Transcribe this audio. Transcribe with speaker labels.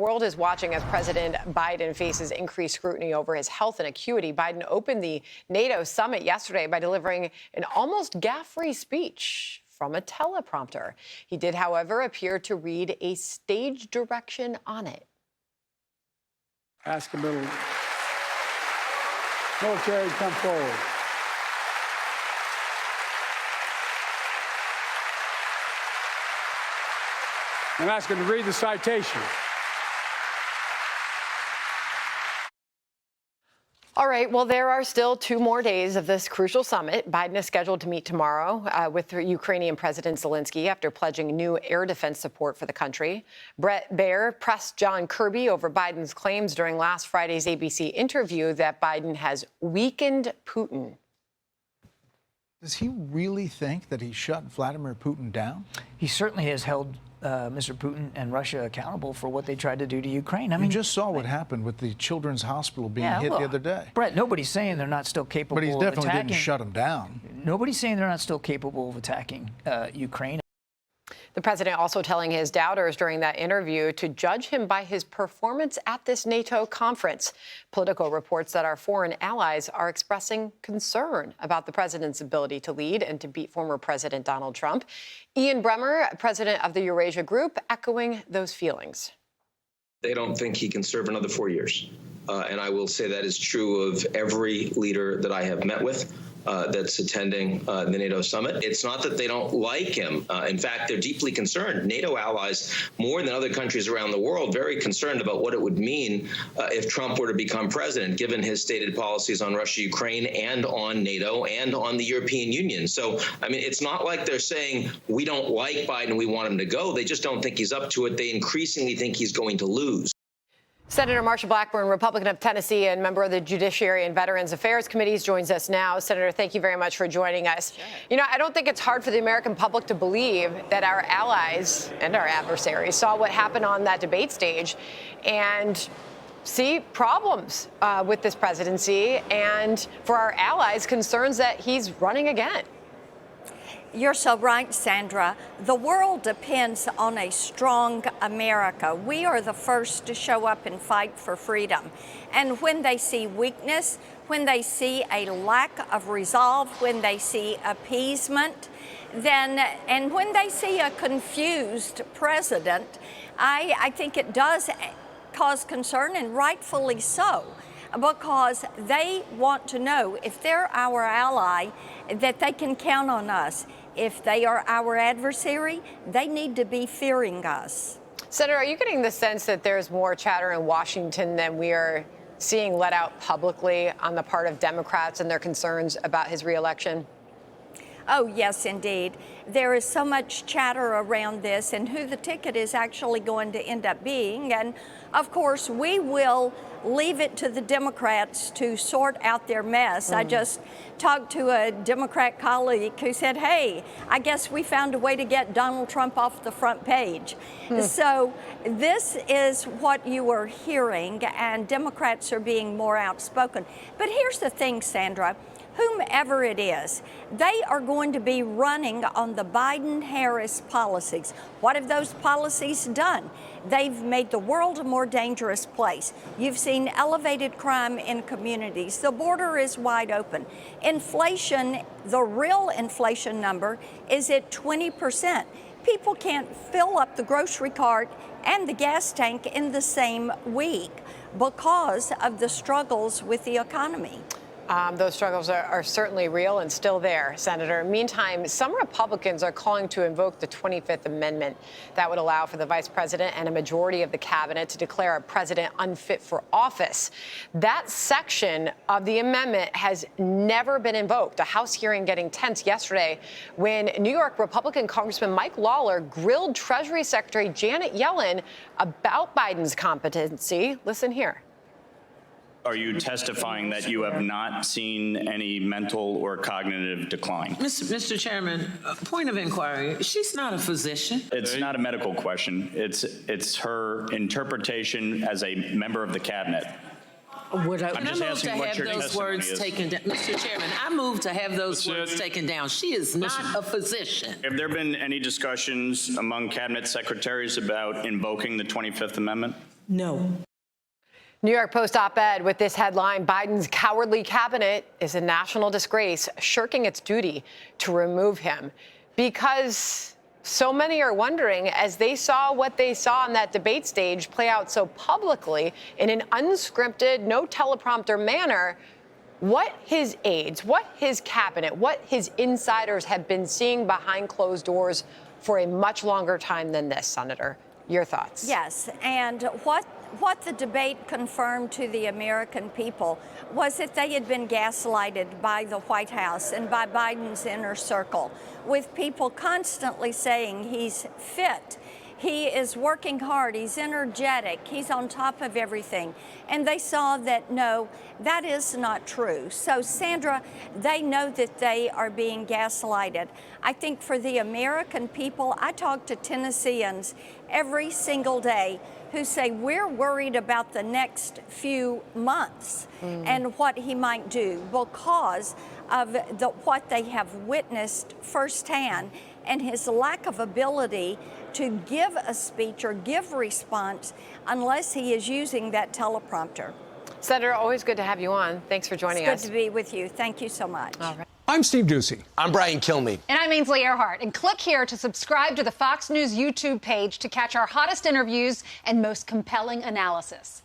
Speaker 1: world is watching as President Biden faces increased scrutiny over his health and acuity. Biden opened the NATO summit yesterday by delivering an almost gaffe-free speech from a teleprompter. He did, however, appear to read a stage direction on it.
Speaker 2: Ask a little military come forward. I'm asking to read the citation.
Speaker 1: All right, well, there are still 2 more days of this crucial summit. Biden is scheduled to meet tomorrow with Ukrainian President Zelensky after pledging new air defense support for the country. Bret Baier pressed John Kirby over Biden's claims during last Friday's ABC interview that Biden has weakened Putin.
Speaker 3: Does he really think that he shut Vladimir Putin down?
Speaker 4: He certainly has held Mr. Putin and Russia accountable for what they tried to do to Ukraine. I mean,
Speaker 3: you just saw what happened with the children's hospital being hit the other day.
Speaker 4: Brett, nobody's saying they're not still capable of attacking.
Speaker 3: But he definitely didn't shut them down.
Speaker 4: Nobody's saying they're not still capable of attacking Ukraine.
Speaker 1: The president also telling his doubters during that interview to judge him by his performance at this NATO conference. Politico reports that our foreign allies are expressing concern about the president's ability to lead and to beat former President Donald Trump. Ian Bremmer, president of the Eurasia Group, echoing those feelings.
Speaker 5: They don't think he can serve another 4 years. And I will say that is true of every leader that I have met with that's attending the NATO summit. It's not that they don't like him. In fact, they're deeply concerned. NATO allies, more than other countries around the world, very concerned about what it would mean if Trump were to become president, given his stated policies on Russia, Ukraine, and on NATO, and on the European Union. So, I mean, it's not like they're saying, we don't like Biden, we want him to go. They just don't think he's up to it. They increasingly think he's going to lose.
Speaker 1: Senator Marsha Blackburn, Republican of Tennessee and member of the Judiciary and Veterans Affairs Committees, joins us now. Senator, thank you very much for joining us. Sure. You know, I don't think it's hard for the American public to believe that our allies and our adversaries saw what happened on that debate stage and see problems with this presidency, and for our allies, concerns that he's running again.
Speaker 6: You're so right, Sandra. The world depends on a strong America. We are the first to show up and fight for freedom. And when they see weakness, when they see a lack of resolve, when they see appeasement, and when they see a confused president, I think it does cause concern, and rightfully so, because they want to know if they're our ally, that they can count on us. If they are our adversary, they need to be fearing us.
Speaker 1: Senator, are you getting the sense that there's more chatter in Washington than we are seeing let out publicly on the part of Democrats and their concerns about his reelection?
Speaker 6: Oh, yes, indeed. There is so much chatter around this and who the ticket is actually going to end up being. And, of course, we will leave it to the Democrats to sort out their mess. I just talked to a Democrat colleague who said, hey, I guess we found a way to get Donald Trump off the front page. So this is what you are hearing, and Democrats are being more outspoken. But here's the thing, Sandra. Whomever it is, they are going to be running on the Biden-Harris policies. What have those policies done? They've made the world a more dangerous place. You've seen elevated crime in communities. The border is wide open. Inflation, the real inflation number, is at 20%. People can't fill up the grocery cart and the gas tank in the same week because of the struggles with the economy.
Speaker 1: Those struggles are certainly real and still there, Senator. Meantime, some Republicans are calling to invoke the 25th Amendment that would allow for the vice president and a majority of the cabinet to declare a president unfit for office. That section of the amendment has never been invoked. A House hearing getting tense yesterday when New York Republican Congressman Mike Lawler grilled Treasury Secretary Janet Yellen about Biden's competency. Listen here.
Speaker 7: Are you testifying that you have not seen any mental or cognitive decline?
Speaker 8: Mr. Chairman, point of inquiry. She's not a physician.
Speaker 7: It's not a medical question. It's her interpretation as a member of the cabinet.
Speaker 8: I'm just asking what your testimony is. Mr. Chairman, I move to have those words taken down. She is not a physician.
Speaker 7: Have there been any discussions among cabinet secretaries about invoking the 25th Amendment?
Speaker 9: No.
Speaker 1: New York Post op-ed with this headline: Biden's cowardly cabinet is a national disgrace, shirking its duty to remove him. Because so many are wondering, as they saw what they saw on that debate stage play out so publicly in an unscripted, no teleprompter manner, what his aides, what his cabinet, what his insiders have been seeing behind closed doors for a much longer time than this, Senator. Your thoughts?
Speaker 6: Yes, and what the debate confirmed to the American people was that they had been gaslighted by the White House and by Biden's inner circle, with people constantly saying he's fit, he is working hard, he's energetic, he's on top of everything. And they saw that, no, that is not true. So, Sandra, they know that they are being gaslighted. I think for the American people, I talk to Tennesseans every single day who say, we're worried about the next few months and what he might do because of what they have witnessed firsthand and his lack of ability to give a speech or give response unless he is using that teleprompter.
Speaker 1: Senator, always good to have you on. Thanks for joining us.
Speaker 6: It's good to be with you. Thank you so much.
Speaker 1: All right.
Speaker 10: I'm Steve Doocy.
Speaker 11: I'm Brian Kilmeade.
Speaker 12: And I'm Ainsley Earhart. And click here to subscribe to the Fox News YouTube page to catch our hottest interviews and most compelling analysis.